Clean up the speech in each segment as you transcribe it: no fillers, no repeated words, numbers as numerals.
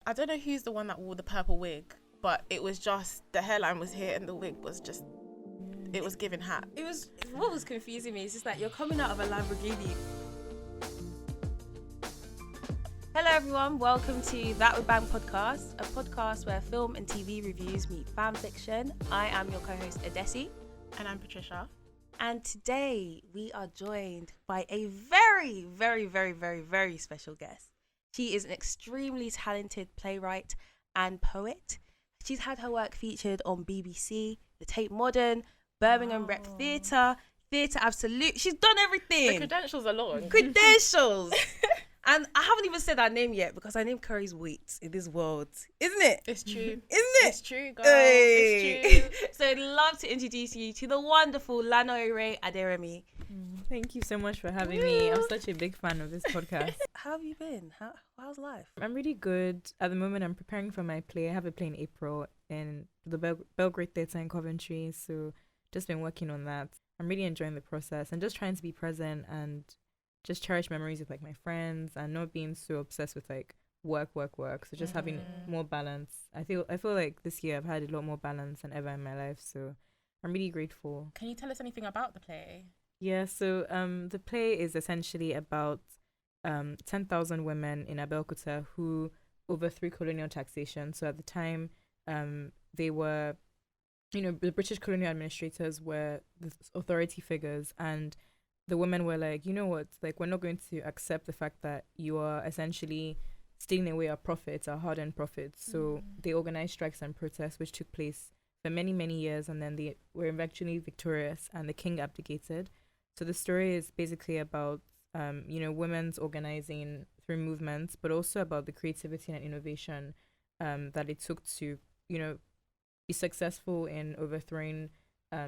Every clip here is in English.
I don't know who's the one that wore the purple wig, but it was just, the hairline was here and the wig was just, it was giving hat. It was, what was confusing me is just like, you're coming out of a Lamborghini. Hello everyone, welcome to That Would Bang podcast, a podcast where film and TV reviews meet fan fiction. I am your co-host Adessy. And I'm Patricia. And today we are joined by a very, very, very, very, very special guest. She is an extremely talented playwright and poet. She's had her work featured on BBC, the Tate Modern, Birmingham Rep Theatre, Theatre Absolute. She's done everything. The credentials are long. Credentials. And I haven't even said her name yet because her name carries weight in this world, isn't it? It's true. Isn't it? It's true, girl. Hey. It's true. So I'd love to introduce you to the wonderful Lanaire Aderemi. Thank you so much for having me. I'm such a big fan of this podcast. How have you been? How's life? I'm really good. At the moment, I'm preparing for my play. I have a play in April in the Belgrade Theatre in Coventry. So just been working on that. I'm really enjoying the process and just trying to be present and just cherish memories with like my friends and not being so obsessed with like work. So just having more balance. I feel like this year I've had a lot more balance than ever in my life. So I'm really grateful. Can you tell us anything about the play? Yeah, so the play is essentially about 10,000 women in Abeokuta who overthrew colonial taxation. So at the time, they were, the British colonial administrators were the authority figures, and the women were like, you know what, like, we're not going to accept the fact that you are essentially stealing away our profits, our hard-earned profits. So they organized strikes and protests, which took place for many, many years, and then they were eventually victorious, and the king abdicated. So the story is basically about, women's organizing through movements, but also about the creativity and innovation that it took to, be successful in overthrowing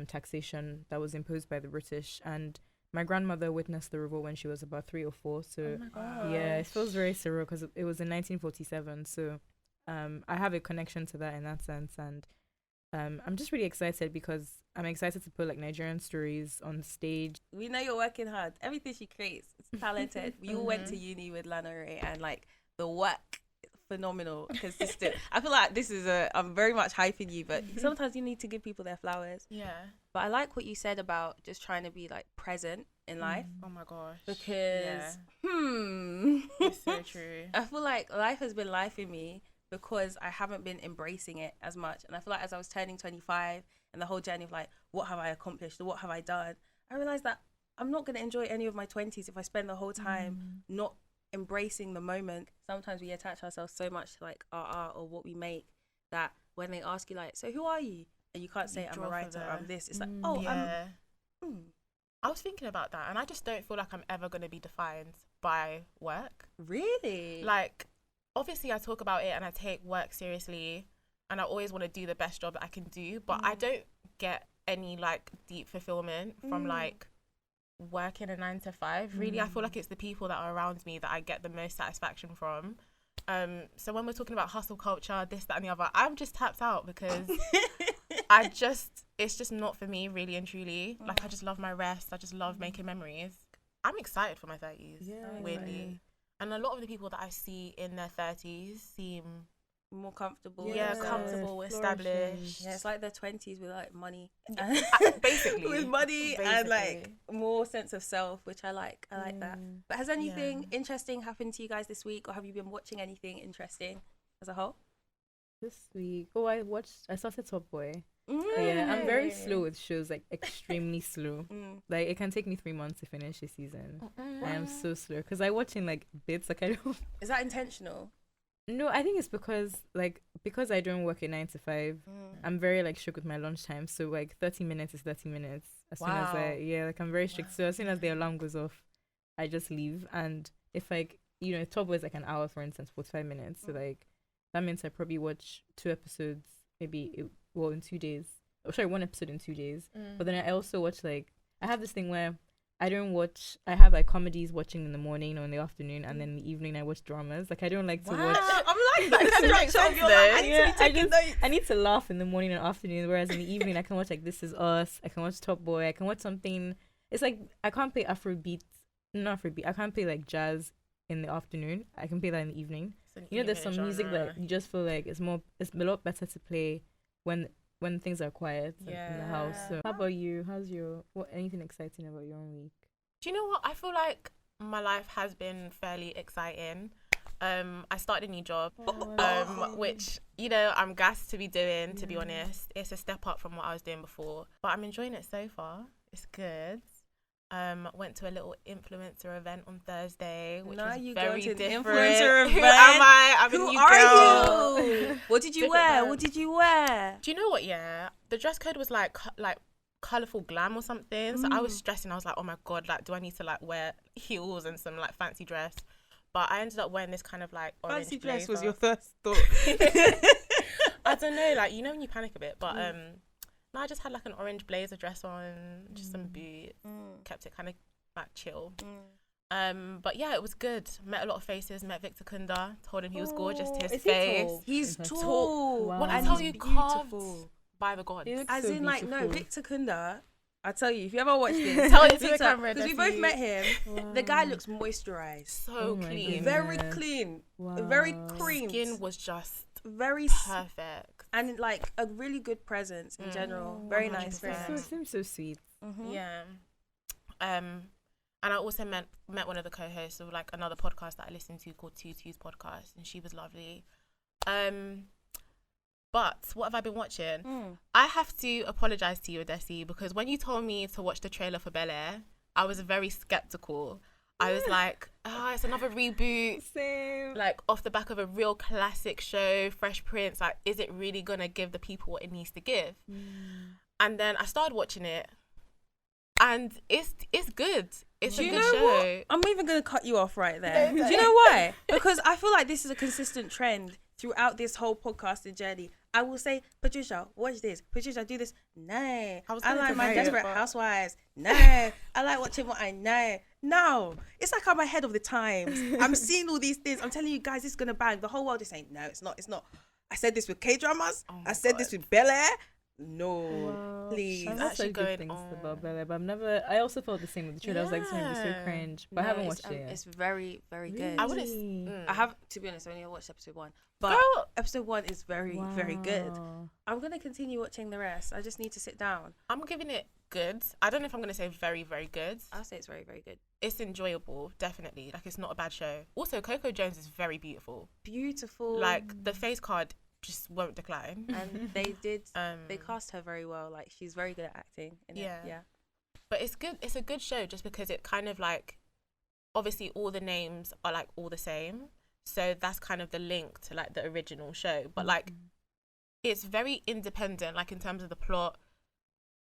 taxation that was imposed by the British. And my grandmother witnessed the revolt when she was about 3 or 4. So, yeah, it feels very surreal because it was in 1947. So I have a connection to that in that sense. And I'm just really excited because I'm excited to put like Nigerian stories on stage. We know you're working hard. Everything she creates, it's talented. We all went to uni with Lanaire, and like the work, phenomenal, consistent. I feel like this is I'm very much hyping you, but sometimes you need to give people their flowers. Yeah. But I like what you said about just trying to be like present in life. Oh my gosh. Because It's so true. I feel like life has been lifing me because I haven't been embracing it as much. And I feel like as I was turning 25 and the whole journey of like, what have I accomplished or what have I done? I realized that I'm not going to enjoy any of my 20s if I spend the whole time not embracing the moment. Sometimes we attach ourselves so much to like our art or what we make that when they ask you like, so who are you? And you can't say I'm a writer, I'm this. It's like, I was thinking about that, and I just don't feel like I'm ever going to be defined by work. Really? Like, obviously I talk about it and I take work seriously and I always want to do the best job that I can do, but I don't get any like deep fulfillment from like working a 9 to 5. Really, I feel like it's the people that are around me that I get the most satisfaction from. So when we're talking about hustle culture, this, that and the other, I'm just tapped out because it's just not for me, really and truly. Like, I just love my rest. I just love making memories. I'm excited for my 30s, weirdly. And a lot of the people that I see in their 30s seem more comfortable. Comfortable, established. Yeah, it's like their 20s with like money. Basically. With money and like more sense of self, which I like. I like that. But has anything interesting happened to you guys this week, or have you been watching anything interesting as a whole? This week, I started Top Boy. Yeah, I'm very slow with shows, like extremely slow. Like it can take me 3 months to finish a season. I am so slow because I watch in like bits. Like I don't. Is that intentional? No, I think it's because I don't work at 9 to 5. I'm very like strict with my lunchtime. So like 30 minutes is 30 minutes. As soon as I'm very strict. So as soon as the alarm goes off, I just leave. And if like Top Boy is like an hour, for instance, 45 minutes. So like that means I probably watch 2 episodes in 2 days. Oh, sorry, 1 episode in 2 days. But then I also watch like, I have this thing where I have like comedies watching in the morning or in the afternoon, and then in the evening I watch dramas. Like I don't like to watch. I'm like that structure of your life. I need to laugh in the morning and afternoon, whereas in the evening I can watch like This Is Us, I can watch Top Boy, I can watch something. It's like I can't play Afrobeat. I can't play like jazz in the afternoon. I can play that in the evening. there's some music that you just feel like it's a lot better to play when things are quiet in the house. So how about you? Anything exciting about your own week? Do you know what? I feel like my life has been fairly exciting. I started a new job, which, I'm gassed to be doing, to be honest. It's a step up from what I was doing before, but I'm enjoying it so far. It's good. Went to a little influencer event on Thursday, which was very different. Influencer event? Who am I? I'm Who a new are girl. you? What did you wear? What did you wear? Do you know what? Yeah, the dress code was like colourful glam or something. So I was stressing. I was like, oh my god, like, do I need to like wear heels and some like fancy dress? But I ended up wearing this kind of like orange Fancy dress blazer. was your first thought. I don't know, like, when you panic a bit, but no, I just had like an orange blazer dress on, just some boots, kept it kind of like chill. But yeah, it was good. Met a lot of faces. Met Victor Kunda. Told him he was gorgeous to his face. He's tall. Wow. When I And tell he's you, beautiful. carved by the gods. As so in, like, no, beautiful. Victor Kunda. I tell you, if you ever watched this, Tell it to the camera, because we Adessy. both met him. The guy looks moisturized, So Oh my clean. goodness. very clean, Wow. very cream, Skin was just very perfect. and like a really good presence in general. Very nice, very 100%. So it nice. seems so sweet. Yeah. And I also met one of the co-hosts of like another podcast that I listened to called Tutu's podcast, and she was lovely. But what have I been watching? I have to apologize to you, Adessy, because when you told me to watch the trailer for Bel Air, I was very skeptical. I was like, it's another reboot. Same. Like, off the back of a real classic show, Fresh Prince. Like, is it really gonna give the people what it needs to give? And then I started watching it, and it's good. It's a good show. What? I'm even gonna cut you off right there. Do you know why? Because I feel like this is a consistent trend throughout this whole podcasting journey. I will say, Patricia, watch this. Patricia, do this. No. I like my Desperate Housewives. No. I like watching what I know. No. It's like I'm ahead of the times. I'm seeing all these things. I'm telling you guys, it's going to bang. The whole world is saying, no, it's not. It's not. I said this with K-dramas. I said this with Bel Air. No, please. I've actually actually good going things on. about Bel Air, but I also felt the same with the trailer. I was like, it's going to be so cringe, but I haven't watched it yet. It's very, very good. I wouldn't. I have, to be honest, I only watched episode 1. But episode 1 is very, very good. I'm going to continue watching the rest. I just need to sit down. I'm giving it good. I don't know if I'm going to say very, very good. I'll say it's very, very good. It's enjoyable, definitely. Like, it's not a bad show. Also, Coco Jones is very beautiful. Beautiful. Like, the face card just won't decline. And they cast her very well. Like, she's very good at acting in it. Yeah. But it's good. It's a good show just because it kind of like, obviously all the names are like all the same. So that's kind of the link to like the original show. But like, it's very independent, like in terms of the plot.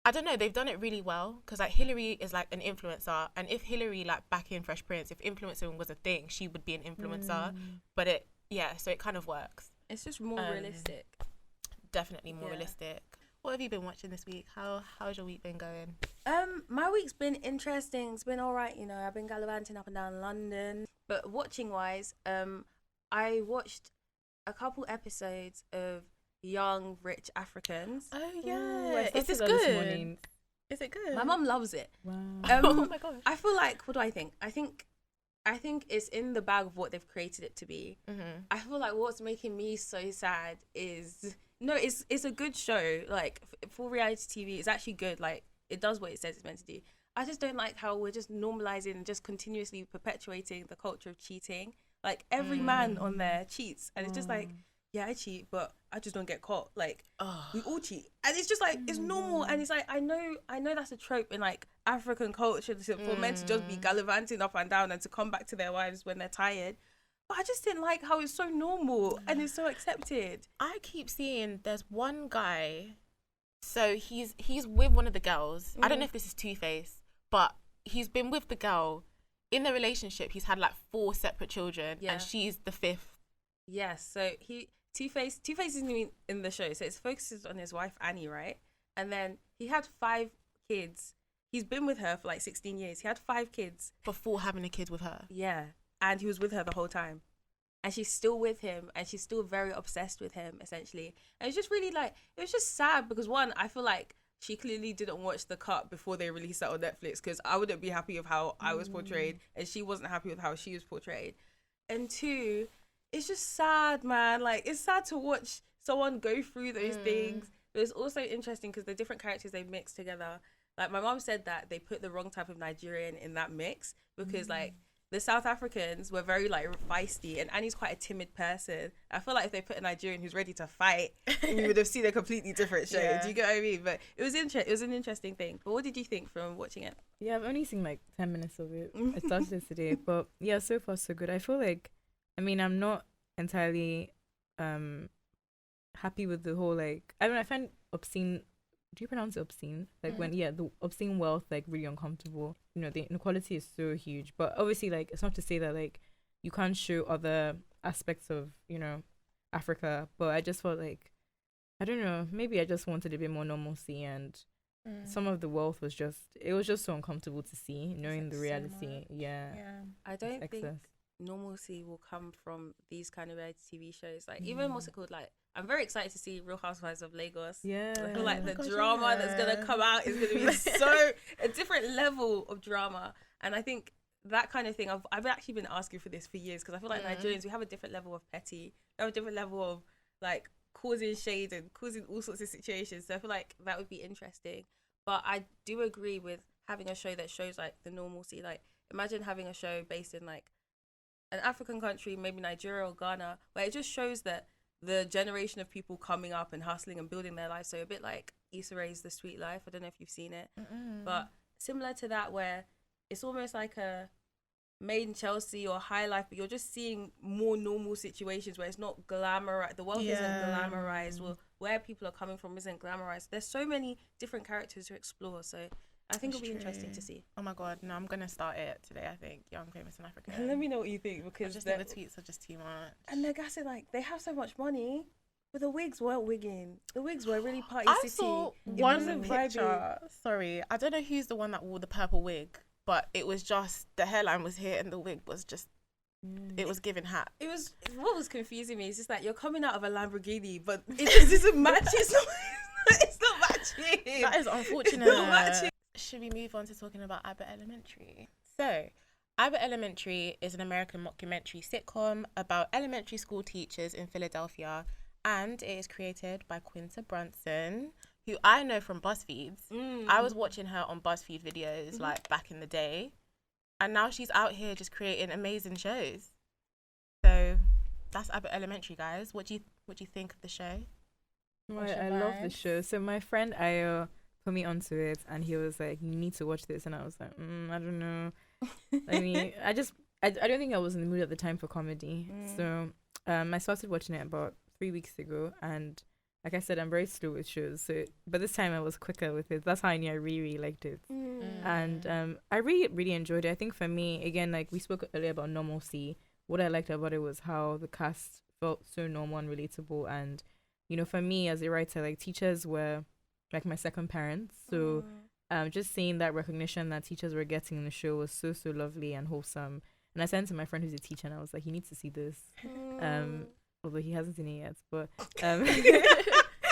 I don't know, they've done it really well because like Hillary is like an influencer, and if Hillary, like back in Fresh Prince, if influencing was a thing, she would be an influencer. But so it kind of works. It's just more realistic. Definitely more realistic. What have you been watching this week? How's your week been going? My week's been interesting. It's been all right, you know. I've been gallivanting up and down London. But watching wise, I watched a couple episodes of Young Rich Africans. Oh I is this started that good? morning. Is it good? My mum loves it. Wow. Oh my gosh. I feel like, what do I think? I think it's in the bag of what they've created it to be. I feel like what's making me so sad is it's a good show. Like, for reality TV, it's actually good. Like, it does what it says it's meant to do. I just don't like how we're just normalizing and just continuously perpetuating the culture of cheating. Like, every man on there cheats, and it's just like, yeah, I cheat, but I just don't get caught. Like, we all cheat, and it's just like, it's normal. And it's like, I know that's a trope in like African culture for men to just be gallivanting up and down and to come back to their wives when they're tired. But I just didn't like how it's so normal and it's so accepted. I keep seeing there's one guy, so he's with one of the girls. I don't know if this is Two-Face, but he's been with the girl. In the relationship, he's had like 4 separate children, and she's the 5th. Yes, so Two-Face isn't even in the show, so it focuses on his wife Annie, right? And then he had 5 kids. He's been with her for like 16 years. He had 5 kids Before having a kid with her. Yeah, and he was with her the whole time. And she's still with him, and she's still very obsessed with him, essentially. And it's just really like, it was just sad because, one, I feel like she clearly didn't watch the cut before they released it on Netflix, because I wouldn't be happy with how I was portrayed, and she wasn't happy with how she was portrayed. And 2, it's just sad, man. Like, it's sad to watch someone go through those things. But it's also interesting because the different characters they mix together. Like, my mom said that they put the wrong type of Nigerian in that mix because, like, the South Africans were very, like, feisty, and Annie's quite a timid person. I feel like if they put a Nigerian who's ready to fight, we would have seen a completely different show. Yeah. Do you get what I mean? But it was an interesting thing. But what did you think from watching it? Yeah, I've only seen like 10 minutes of it. I started this today, but yeah, so far so good. I feel like, I mean, I'm not entirely happy with the whole, like, I don't know, I find obscene, do you pronounce it obscene? Like when, the obscene wealth, like, really uncomfortable. You know, the inequality is so huge, but obviously, like, it's not to say that, like, you can't show other aspects of, you know, Africa, but I just felt like, I don't know, maybe I just wanted a bit more normalcy, and some of the wealth was just, it was just so uncomfortable to see, knowing the reality. I don't think normalcy will come from these kind of reality TV shows. Like, even what's it called? Like, I'm very excited to see Real Housewives of Lagos. Yeah. I feel like drama that's going to come out is going to be a different level of drama. And I think that kind of thing, I've actually been asking for this for years, because I feel like Nigerians, we have a different level of petty. We have a different level of, like, causing shade and causing all sorts of situations. So I feel like that would be interesting. But I do agree with having a show that shows, like, the normalcy. Like, imagine having a show based in, like, an African country, maybe Nigeria or Ghana, where it just shows that the generation of people coming up and hustling and building their life. So a bit like Issa Rae's The Sweet Life. I don't know if you've seen it, but similar to that, where it's almost like a Made in Chelsea or High Life, but you're just seeing more normal situations where it's not glamorized. The world isn't glamorized. Well, where people are coming from isn't glamorized. There's so many different characters to explore. So I think it'll be interesting to see. Oh my God, no, I'm gonna start it today. I think Young, Famous, and African. Let me know what you think, because I just think the tweets are just too much. And they're gassing, like, they have so much money, but the wigs weren't wigging. The wigs were really Party I City. saw It one wasn't picture. vibing. Sorry, I don't know who's the one that wore the purple wig, but it was just the hairline was here and the wig was just. It was giving hat. It was, what was confusing me is just that you're coming out of a Lamborghini, but it just doesn't match. It's not matching. That is unfortunate. It's not matching. Should we move on to talking about Abbott Elementary? So, Abbott Elementary is an American mockumentary sitcom about elementary school teachers in Philadelphia, and it is created by Quinta Brunson, who I know from BuzzFeed. I was watching her on BuzzFeed videos like back in the day, and now she's out here just creating amazing shows. So that's Abbott Elementary, guys. What do you think of the show? Right, I love the show. So my friend Ayo put me onto it, and he was like, "You need to watch this," and I was like, "I don't know." I mean, I don't think I was in the mood at the time for comedy. So I started watching it about 3 weeks ago, and like I said, I'm very slow with shows. So, but this time I was quicker with it. That's how I knew I really, really liked it. And I really, really enjoyed it. I think for me, again, like we spoke earlier about normalcy, what I liked about it was how the cast felt so normal and relatable. And, you know, for me as a writer, like teachers were like my second parents. So just seeing that recognition that teachers were getting in the show was so, so lovely and wholesome. And I sent to my friend who's a teacher, and I was like, you need to see this. Although he hasn't seen it yet, but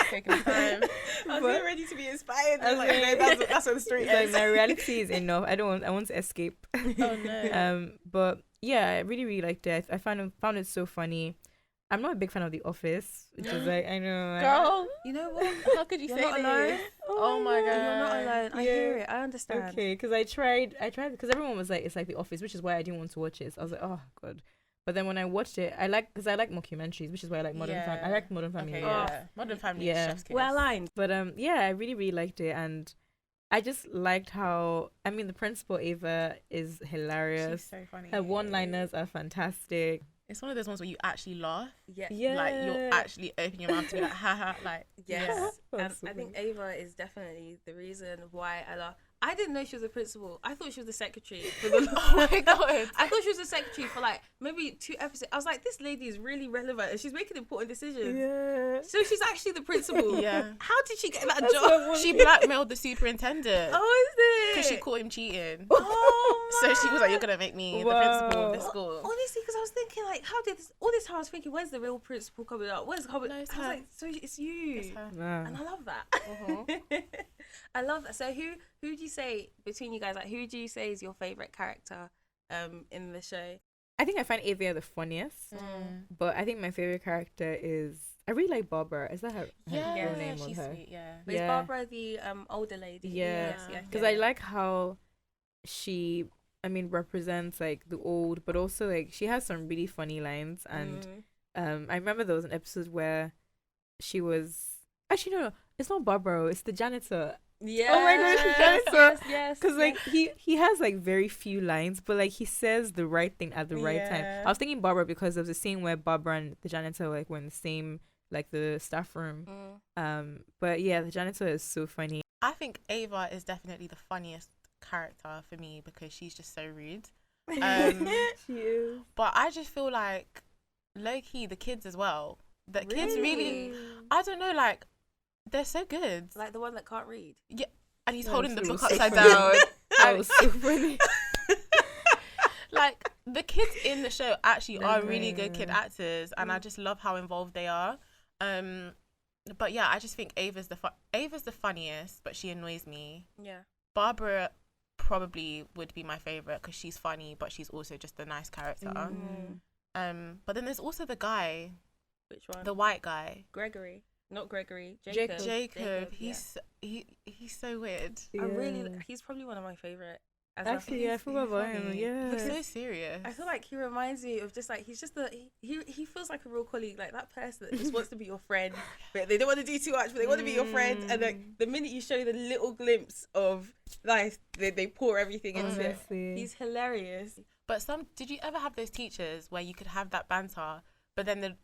taking time. I was ready to be inspired. I was like, no, that's what the story is. Like, my reality is enough. I want to escape. Oh no. But yeah, I really, really liked it. I found it so funny. I'm not a big fan of The Office, which is like, I know. Girl, you know what? how could you You're say not this? alone. Oh my God. You're not alone. I hear it. I understand. Okay, because I tried because everyone was like, it's like The Office, which is why I didn't want to watch it. So I was like, oh God. But then when I watched it, I like mockumentaries, which is why I like Modern Family. I like Modern Family. Okay, Yeah. Modern Family. Yeah. Is chef's kiss. We're aligned. But yeah, I really, really liked it, and I just liked how, I mean, the principal Ava is hilarious. She's so funny. Her one-liners are fantastic. It's one of those ones where you actually laugh. Yeah. Like you'll actually open your mouth to be like, haha, like. Yes. Yeah. And I think Ava is definitely the reason why I laugh. I didn't know she was a principal. I thought she was the secretary. Oh my God. I thought she was a secretary for like maybe 2 episodes. I was like, this lady is really relevant and she's making important decisions. Yeah. So she's actually the principal. Yeah. How did she get that job? She blackmailed the superintendent. Oh, is it? Because she caught him cheating. Oh, So she was like, you're going to make me the principal of this school. Honestly, because I was thinking, like, how did this? All this time I was thinking, when's the real principal coming up? When's coming? No, I was it's her. like, so it's you. It's her. Wow. And I love that. I love that. So who do you say between you guys? Like, who do you say is your favorite character in the show? I think I find Ava the funniest, but I think my favorite character is, I really like Barbara. Is that her real name? She's of her? sweet, yeah. But is Barbara the older lady? Yeah, because I like how she, I mean, represents like the old, but also like she has some really funny lines. And I remember there was an episode where she was, actually no, it's not Barbara, it's the janitor. Yeah. Oh my gosh, the janitor. Yes. Because like he has like very few lines, but like he says the right thing at the right time. I was thinking Barbara because of the scene where Barbara and the janitor like were in the same, like the staff room. But yeah, the janitor is so funny. I think Ava is definitely the funniest character for me because she's just so rude. She is. But I just feel like low key the kids as well. The kids really, I don't know, like they're so good. Like the one that can't read. Yeah, and he's holding the book so upside funny. down. That was so funny. Like the kids in the show actually are really good kid actors, and I just love how involved they are. But yeah, I just think Ava's the funniest, but she annoys me. Yeah. Barbara probably would be my favorite because she's funny, but she's also just a nice character. But then there's also the guy. Which one? The white guy. Gregory. Not Gregory. Jacob. He's so weird. Yeah. He's probably one of my favorite. Actually, I forgot about him. Yeah. He's so serious. I feel like he reminds me of just like he's just he feels like a real colleague, like that person that just wants to be your friend, but they don't want to do too much, but they want to be your friend. And like the minute you show the little glimpse of life, they pour everything into it. He's hilarious. But did you ever have those teachers where you could have that banter, but then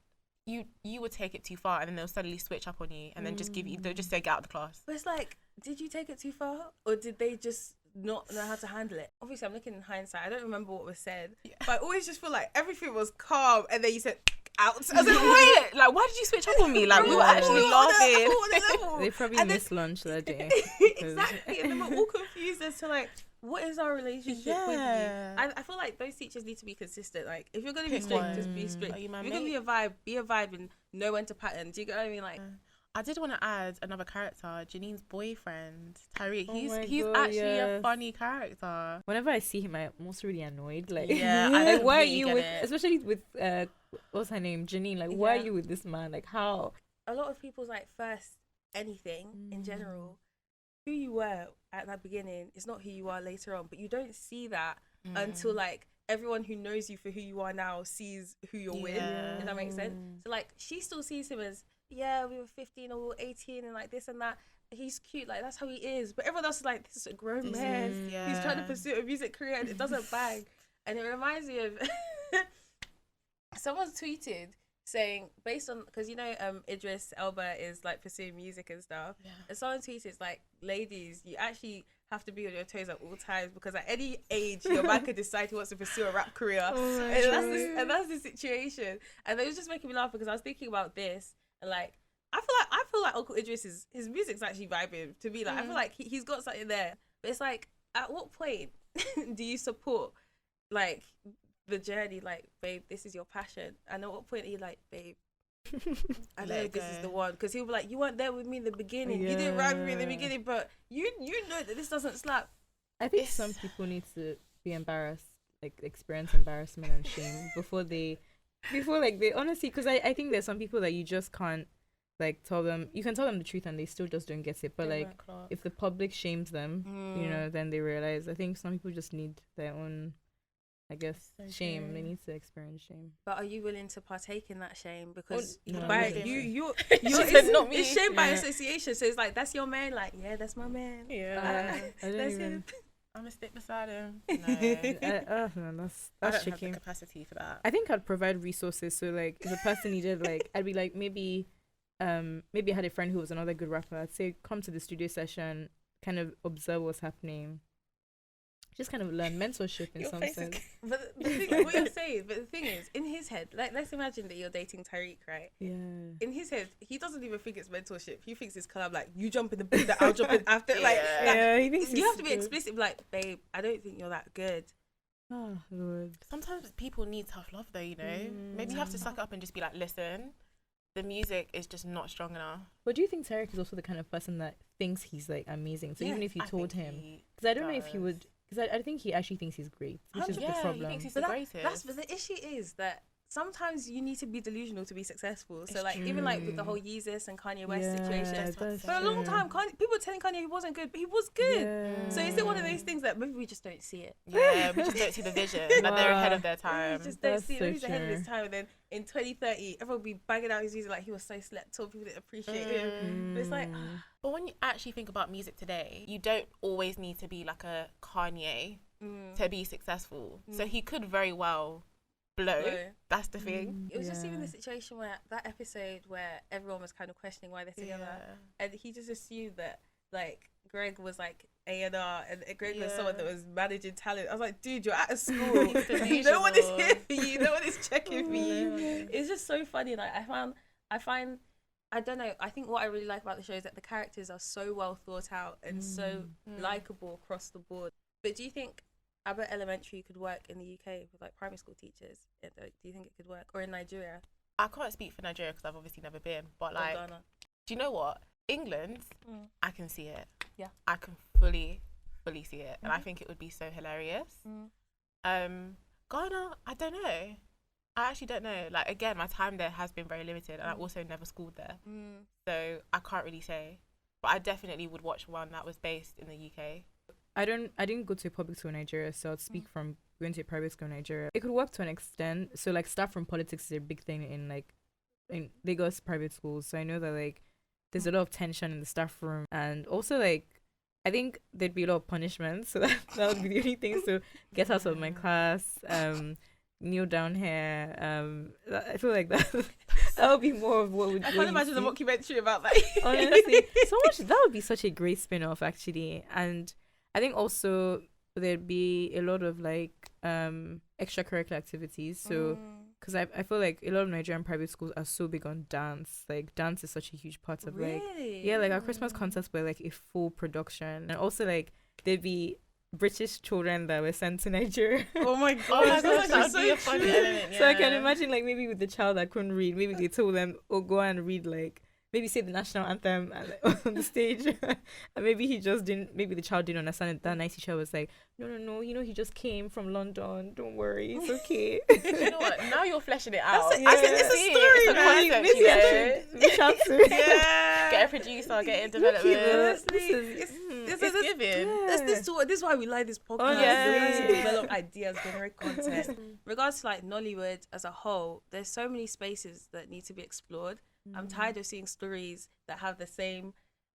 you would take it too far, and then they'll suddenly switch up on you, and then they'll just say get out of the class. But it's like, did you take it too far, or did they just not know how to handle it? Obviously, I'm looking in hindsight. I don't remember what was said, but I always just feel like everything was calm, and then you said out. I was like, wait, like why did you switch up on me? Like we were actually laughing. They probably missed lunch that day. Exactly, and then we're all confused as to like, what is our relationship with you? I feel like those teachers need to be consistent. Like, if you're going to be strict, just be strict. If you're going to be a vibe and know when to pattern. Do you get what I mean? Like, I did want to add another character, Janine's boyfriend, Tariq. He's actually a funny character. Whenever I see him, I'm also really annoyed. Like, like, why are you with, especially with what's her name, Janine? Like, why are you with this man? Like, how? A lot of people's like first anything in general, who you were at that beginning is not who you are later on, but you don't see that until like everyone who knows you for who you are now sees who you're with. Does that make sense? So like she still sees him as, yeah, we were 15 or we were 18 and like this and that. He's cute, like that's how he is. But everyone else is like, this is a grown man. He's trying to pursue a music career and it doesn't bang. And it reminds me of someone's tweeted saying, based on, because you know Idris Elba is like pursuing music and stuff, and someone tweeted like, ladies, you actually have to be on your toes at all times because at any age your man could decide he wants to pursue a rap career. And that's the situation. And it was just making me laugh because I was thinking about this and like I feel like Uncle Idris his music's actually vibing to me. Like I feel like he's got something there, but it's like, at what point do you support like the journey? Like, babe, this is your passion. And at what point are you like, babe, I know this is the one? Because he'll be like, you weren't there with me in the beginning. You didn't ride with me in the beginning, but you know that this doesn't slap. I think some people need to be embarrassed, like experience embarrassment and shame before they honestly, because I think there's some people that you just can't like tell them, you can tell them the truth and they still just don't get it. But like if the public shames them, you know, then they realize. I think some people just need their own, I guess, shame. They need to experience shame. But are you willing to partake in that shame? Because you're not me. It's shame by association. So it's like, that's your man. Like, yeah, that's my man. Yeah, that's him. I'm gonna stick beside him. No, I that's don't have tricky. the capacity for that. I think I'd provide resources. So like, if a person needed, like, I'd be like, maybe I had a friend who was another good rapper. I'd say, come to the studio session, kind of observe what's happening. Just kind of learn mentorship in some sense. But the thing, what you're saying, but the thing is, in his head, like, let's imagine that you're dating Tariq, right? Yeah. In his head, he doesn't even think it's mentorship. He thinks it's collab. Like, you jump in the pool, I'll jump in after. Like, he thinks you have to be explicit. Like, babe, I don't think you're that good. Oh Lord. Sometimes people need tough love, though. You know, maybe you have to suck it up and just be like, listen, the music is just not strong enough. But do you think Tariq is also the kind of person that thinks he's like amazing? So even if you told him, because I don't know if he would because I think he actually thinks he's great, which is the He problem. thinks he's the greatest. But the issue is that sometimes you need to be delusional to be successful. So It's like even like with the whole Yeezus and Kanye West situation, that's for a long true. time, people were telling Kanye he wasn't good, but he was good. Yeah. So is it one of those things that maybe we just don't see it? Yeah, we just don't see the vision. Like they're ahead of their time. We just don't That's see it. so Maybe he's ahead of his true. time, and then in 2030, everyone will be banging out his music like he was so slept on. People didn't appreciate him. But it's like, But when you actually think about music today, you don't always need to be like a Kanye to be successful. So he could very well blow. That's the thing. it was just even the situation where that episode where everyone was kind of questioning why they're together, and he just assumed that like Greg was like A&R and Greg was someone that was managing talent. I was like, dude, you're out of school. No one is here for you. No one is checking for you. It's just so funny. Like I find I don't know. I think what I really like about the show is that the characters are so well thought out and so likable across the board. But do you think Abbott Elementary could work in the UK with like primary school teachers? Do you think it could work? Or in Nigeria? I can't speak for Nigeria because I've obviously never been. But like, Ghana? do you know what? England, I can see it. Yeah. I can fully see it. And I think it would be so hilarious. Ghana, I don't know. I actually don't know. Like, again, my time there has been very limited, and I also never schooled there. So I can't really say. But I definitely would watch one that was based in the UK. I didn't go to a public school in Nigeria, so I'd speak from going to a private school in Nigeria. It could work to an extent. So like staff from politics is a big thing in Lagos private schools. So I know that like there's a lot of tension in the staff room, and also like I think there'd be a lot of punishment. So that would be the only thing. So get out of my class, kneel down here. I feel like that would be more of what would. I can't imagine a mockumentary about that. Honestly, that would be such a great spin-off actually. And I think also there'd be a lot of like extracurricular activities. So because I feel like a lot of Nigerian private schools are so big on dance. Like dance is such a huge part of like like our Christmas concerts were like a full production, and also like there'd be British children that were sent to Nigeria. Oh my god! Oh my gosh, that would be a funny element. So I can imagine like maybe with the child that couldn't read, maybe they told them, "Oh, go and read like." Maybe say the national anthem on the stage, and maybe he just didn't. Maybe the child didn't understand it. That night teacher was like, "No, you know he just came from London. Don't worry, it's okay." You know what? Now you're fleshing it out. It's a story, It's a man. concept, Maybe I should reach out to Get a producer, get it in development. It's giving. This is why we like this podcast. We like to develop ideas, generate content. In regards to like Nollywood as a whole, there's so many spaces that need to be explored. I'm tired of seeing stories that have the same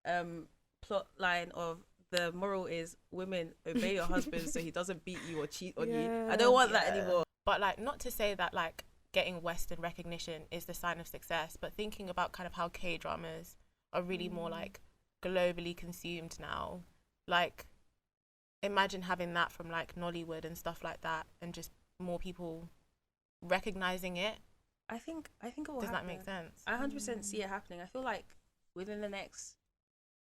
plot line of the moral is women obey your husband so he doesn't beat you or cheat on you. I don't want that anymore. But like, not to say that like getting Western recognition is the sign of success, but thinking about kind of how K-dramas are really more like globally consumed now. Like, imagine having that from like Nollywood and stuff like that, and just more people recognizing it. I think it will Does happen. that make sense? I 100% see it happening. I feel like within the next,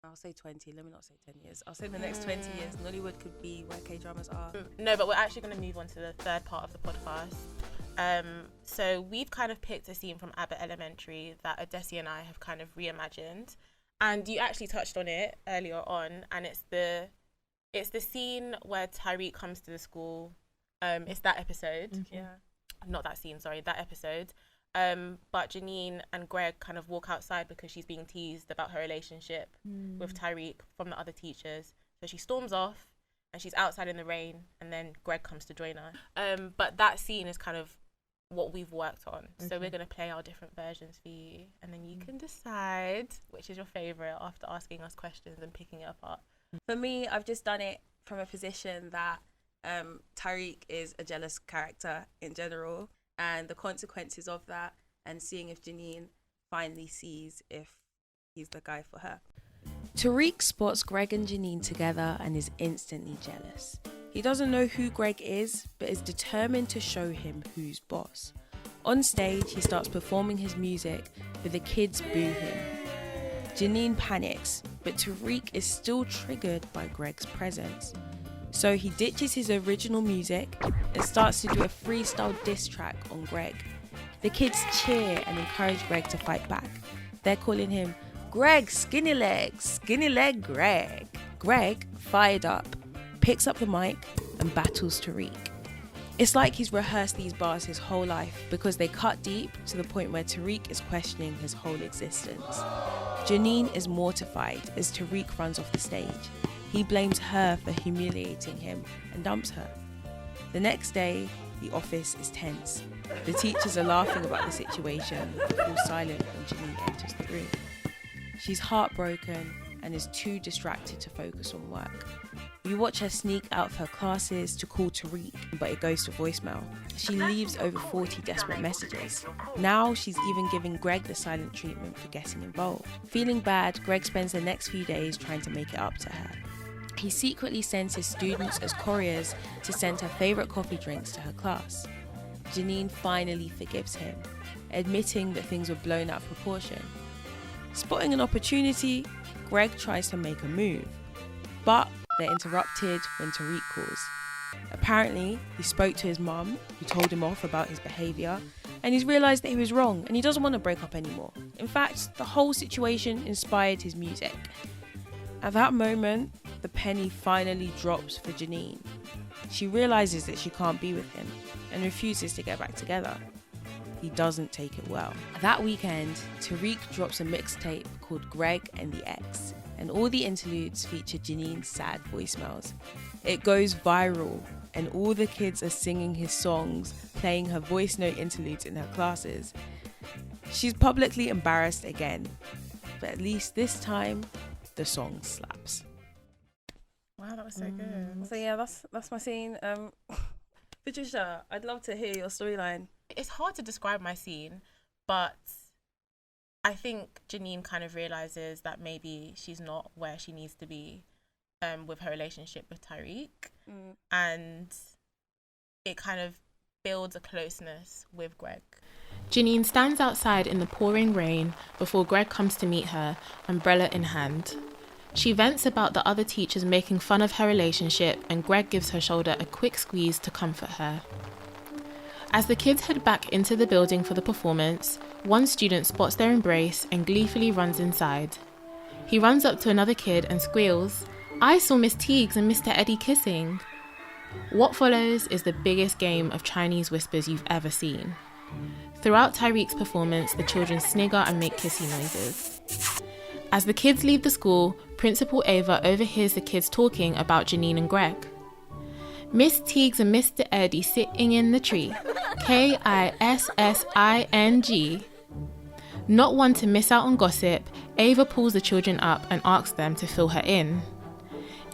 I'll say 20, let me not say 10 years. I'll say the next 20 years, Nollywood could be where K-dramas are. No, but we're actually going to move on to the third part of the podcast. So we've kind of picked a scene from Abbott Elementary that Adessy and I have kind of reimagined. And you actually touched on it earlier on, and it's the scene where Tyreek comes to the school. It's that episode. Yeah. Not that scene, sorry, that episode. But Janine and Greg kind of walk outside because she's being teased about her relationship with Tyreek from the other teachers. So she storms off and she's outside in the rain, and then Greg comes to join her. But that scene is kind of what we've worked on. So we're going to play our different versions for you, and then you can decide which is your favourite after asking us questions and picking it apart. For me, I've just done it from a position that Tyreek is a jealous character in general, and the consequences of that, and seeing if Janine finally sees if he's the guy for her. Tyreek spots Greg and Janine together and is instantly jealous. He doesn't know who Greg is, but is determined to show him who's boss. On stage, he starts performing his music, but the kids boo him. Janine panics, but Tyreek is still triggered by Greg's presence. So he ditches his original music and starts to do a freestyle diss track on Greg. The kids cheer and encourage Greg to fight back. They're calling him Greg Skinny Leg Greg. Greg, fired up, picks up the mic and battles Tariq. It's like he's rehearsed these bars his whole life because they cut deep to the point where Tariq is questioning his whole existence. Janine is mortified as Tariq runs off the stage. He blames her for humiliating him and dumps her. The next day, the office is tense. The teachers are laughing about the situation, but fall silent when Janine enters the room. She's heartbroken and is too distracted to focus on work. We watch her sneak out of her classes to call Tariq, but it goes to voicemail. She leaves over 40 desperate messages. Now she's even giving Greg the silent treatment for getting involved. Feeling bad, Greg spends the next few days trying to make it up to her. He secretly sends his students as couriers to send her favourite coffee drinks to her class. Janine finally forgives him, admitting that things were blown out of proportion. Spotting an opportunity, Greg tries to make a move, but they're interrupted when Tariq calls. Apparently, he spoke to his mum, who told him off about his behaviour, and he's realised that he was wrong and he doesn't want to break up anymore. In fact, the whole situation inspired his music. At that moment, the penny finally drops for Janine. She realises that she can't be with him and refuses to get back together. He doesn't take it well. That weekend, Tariq drops a mixtape called Greg and the Ex, and all the interludes feature Janine's sad voicemails. It goes viral, and all the kids are singing his songs, playing her voice note interludes in her classes. She's publicly embarrassed again, but at least this time, the song slaps. Wow, that was so good. So yeah, that's my scene. Patricia, I'd love to hear your storyline. It's hard to describe my scene, but I think Janine kind of realises that maybe she's not where she needs to be with her relationship with Tariq. And it kind of builds a closeness with Greg. Janine stands outside in the pouring rain before Greg comes to meet her, umbrella in hand. She vents about the other teachers making fun of her relationship, and Greg gives her shoulder a quick squeeze to comfort her. As the kids head back into the building for the performance, one student spots their embrace and gleefully runs inside. He runs up to another kid and squeals, "I saw Miss Teagues and Mr. Eddie kissing." What follows is the biggest game of Chinese whispers you've ever seen. Throughout Tariq's performance, the children snigger and make kissy noises. As the kids leave the school, Principal Ava overhears the kids talking about Janine and Greg. "Miss Teagues and Mr. Eddie sitting in the tree. Kissing." Not one to miss out on gossip, Ava pulls the children up and asks them to fill her in.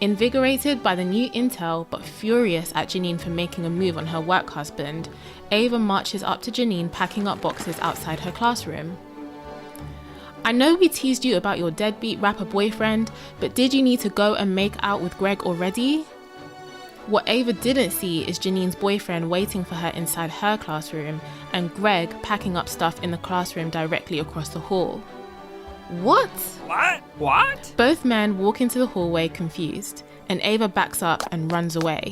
Invigorated by the new intel, but furious at Janine for making a move on her work husband, Ava marches up to Janine packing up boxes outside her classroom. "I know we teased you about your deadbeat rapper boyfriend, but did you need to go and make out with Greg already?" What Ava didn't see is Janine's boyfriend waiting for her inside her classroom and Greg packing up stuff in the classroom directly across the hall. What? What? Both men walk into the hallway confused, and Ava backs up and runs away.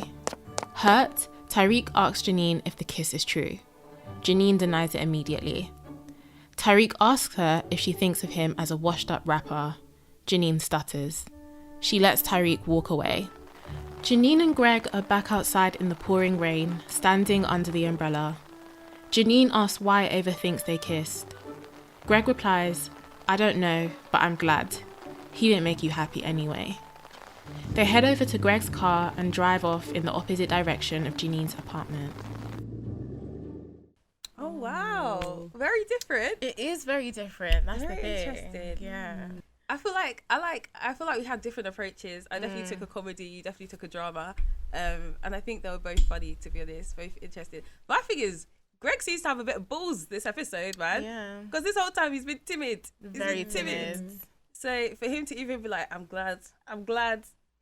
Hurt, Tariq asks Janine if the kiss is true. Janine denies it immediately. Tariq asks her if she thinks of him as a washed-up rapper. Janine stutters. She lets Tariq walk away. Janine and Greg are back outside in the pouring rain, standing under the umbrella. Janine asks why Ava thinks they kissed. Greg replies, "I don't know, but I'm glad. He didn't make you happy anyway." They head over to Greg's car and drive off in the opposite direction of Janine's apartment. Oh wow, very different. It is very different. That's Very the thing. interesting. Yeah. I feel like we had different approaches. I definitely took a comedy, you definitely took a drama. And I think they were both funny, to be honest, both interesting. My thing is, Greg seems to have a bit of balls this episode, man. Yeah. Because this whole time he's been timid. Very timid. So for him to even be like, I'm glad.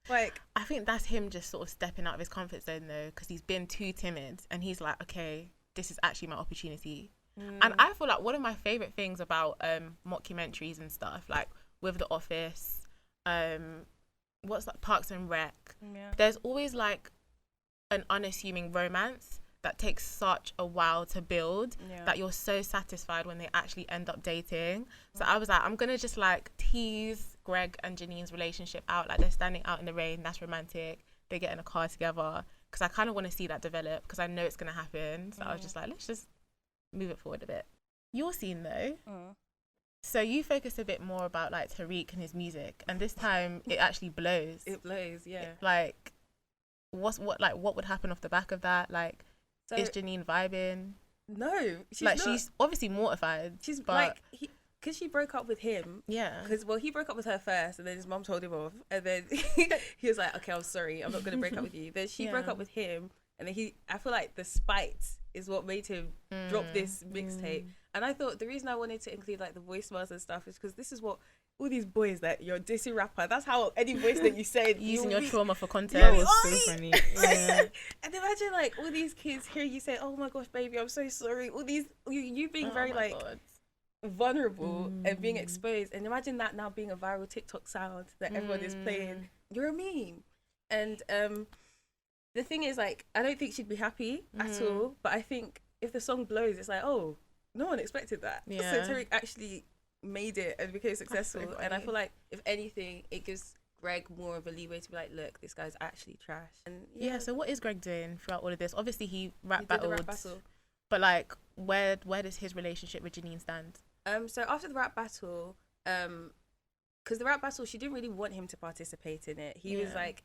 Like, I think that's him just sort of stepping out of his comfort zone though, because he's been too timid and he's like, okay, this is actually my opportunity. And I feel like one of my favourite things about mockumentaries and stuff, like with The Office, what's that, Parks and Rec, there's always like an unassuming romance that takes such a while to build that you're so satisfied when they actually end up dating. So I was like, I'm gonna just like tease Greg and Janine's relationship out, like they're standing out in the rain, that's romantic. they get in a car together, because I kind of want to see that develop, because I know it's going to happen. So I was just like, let's just move it forward a bit. Your scene though, so you focus a bit more about like Tariq and his music, and this time it actually blows. It blows, yeah. Like, what would happen off the back of that? Like, So, is Janine vibing? no, she's Like, not. she's obviously mortified. She's but like, because she broke up with him. yeah, Because, well, he broke up with her first, and then his mum told him off. And then he was like, okay, I'm sorry. I'm not going to break up with you. Then she broke up with him. And then I feel like the spite is what made him drop this mixtape. And I thought the reason I wanted to include like the voicemails and stuff is because this is what all these boys that you're dissing rapper, that's how any voice that you say, using your trauma for content. That was so funny. Yeah. And imagine like all these kids hear you say, oh my gosh, baby, I'm so sorry. All these, you being very like vulnerable and being exposed. And imagine that now being a viral TikTok sound that everyone is playing. You're a meme. And the thing is, like, I don't think she'd be happy at all. But I think if the song blows, it's like, oh, no one expected that. Yeah. So Tariq actually made it and became successful. So and I funny. feel like, if anything, it gives Greg more of a leeway to be like, look, this guy's actually trash. And Yeah, so what is Greg doing throughout all of this? Obviously, he he rap did the battled, rap battle. but like, where does his relationship with Janine stand? So after the rap battle, because the rap battle, she didn't really want him to participate in it. He was like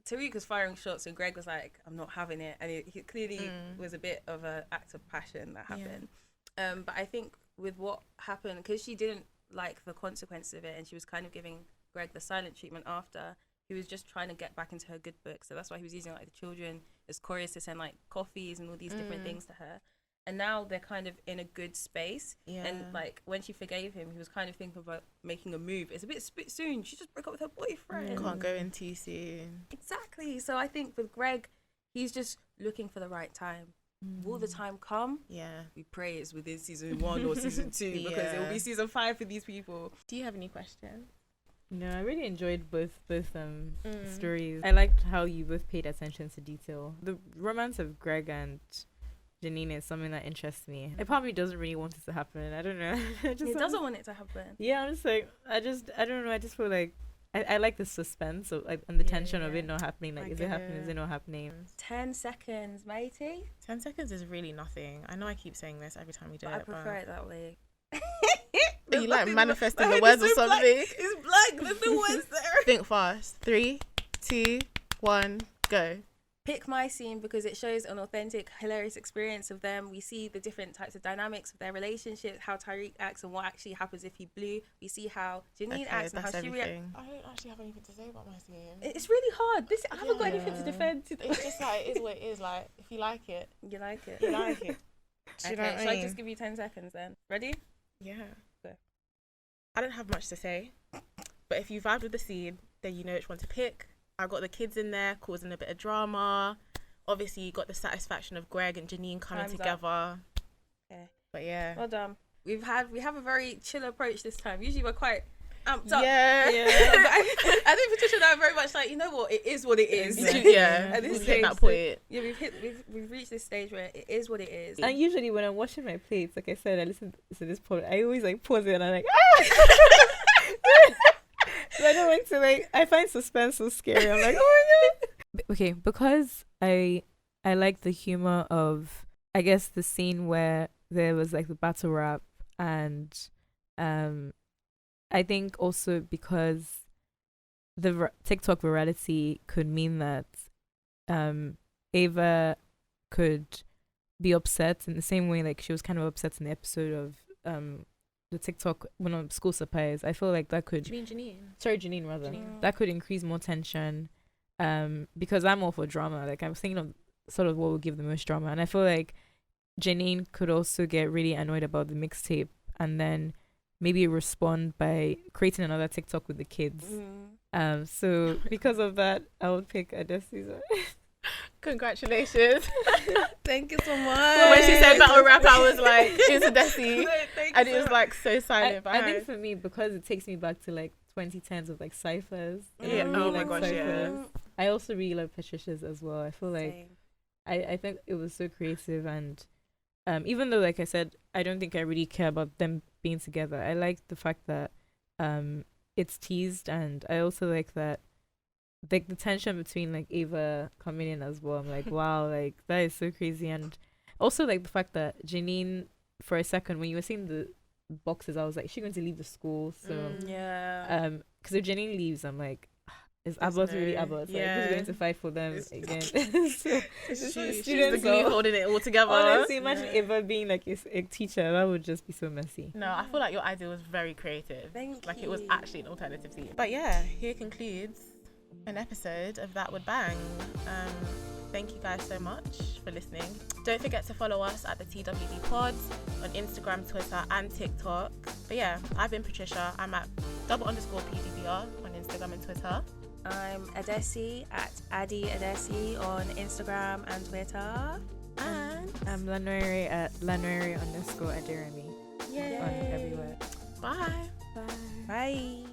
Tariq was firing shots and Greg was like, I'm not having it. And it clearly was a bit of an act of passion that happened. But I think with what happened, because she didn't like the consequences of it and she was kind of giving Greg the silent treatment after, he was just trying to get back into her good book. So that's why he was using like the children as chorus to send like coffees and all these different things to her. And now they're kind of in a good space. Yeah. And like when she forgave him, he was kind of thinking about making a move. It's a bit soon. She just broke up with her boyfriend. Can't go in too soon. Exactly. So I think with Greg, he's just looking for the right time. Will the time come? Yeah. We pray it's within season 1 or season 2 because it will be season 5 for these people. Do you have any questions? No, I really enjoyed both stories. I liked how you both paid attention to detail. The romance of Greg and Janine is something that interests me. It probably doesn't really want it to happen. I don't know. It doesn't want it to happen. Yeah, I'm just like, I don't know. I just feel like I like the suspense of, like, and the tension of it not happening. Like, is it happening? Is it not happening? 10 seconds, matey. 10 seconds is really nothing. I know I keep saying this every time we do But it. I prefer it that way. You like manifesting the words or so something? It's black. There's no words there. Think fast. 3, 2, 1, go. Pick my scene because it shows an authentic, hilarious experience of them. We see the different types of dynamics of their relationship, how Tariq acts and what actually happens if he blew. We see how Janine acts and how she reacts. I don't actually have anything to say about my scene. It's really hard. I haven't got anything to defend. It's just like, it is what it is. Like, if you like it, You like it. you like it. Do you know Okay, what I so I mean? just give you 10 seconds then. Ready? Yeah. Go. I don't have much to say, but if you vibe with the scene, then you know which one to pick. I got the kids in there causing a bit of drama. Obviously, you got the satisfaction of Greg and Janine coming Time's up. together. Okay. But yeah. Well done. We have a very chill approach this time. Usually we're quite amped up. Yeah. But I think Patricia and I are very much like, you know what, it is what it is. Yeah. At this We've hit stage, that point. Yeah, we've reached this stage where it is what it is. And usually when I'm washing my plates, like I said, I listen to this pod. I always like pause it and I'm like, so I don't like to I find suspense so scary. I'm like, oh my god. Okay, because I like the humor of, I guess, the scene where there was like the battle rap, and I think also because the TikTok virality could mean that Ava could be upset in the same way like she was kind of upset in the episode of the TikTok when on school supplies. I feel like that could Do you mean Janine? sorry Janine rather Janine. that could increase more tension because I'm all for drama. Like, I was thinking of sort of what would give the most drama, and I feel like Janine could also get really annoyed about the mixtape and then maybe respond by creating another TikTok with the kids. So because of that, I would pick Adessy. Congratulations. Thank you so much. When she said battle rap, I was like, it's Adessy. No, thank And you it was so like so silent. I think for me, because it takes me back to like 2010s of like ciphers. Yeah, and oh really my gosh, ciphers. yeah. I also really love Patricia's as well. I feel like I think it was so creative, and even though, like I said, I don't think I really care about them being together, I like the fact that it's teased, and I also like that like the tension between like Ava coming in as well. I'm like, wow, like that is so crazy. And also like the fact that Janine, for a second when you were seeing the boxes, I was like, is she going to leave the school? So because if Janine leaves, I'm like, is Abbott really Abbott? Like, who's going to fight for them again? So, she's the glue holding it all together. Honestly, imagine Ava being like a teacher. That would just be so messy. No, I feel like your idea was very creative. Thank like you. it was actually an alternative scene. But yeah, here concludes an episode of That Would Bang. Thank you guys so much for listening. Don't forget to follow us at the TWB Pods on Instagram, Twitter and TikTok. But yeah, I've been Patricia. I'm at _PDBR on Instagram and Twitter. I'm Adessy at Adessy on Instagram and Twitter. And I'm Lanaire at Lanaire _Aderemi. yay. On everywhere. Bye. Bye. Bye.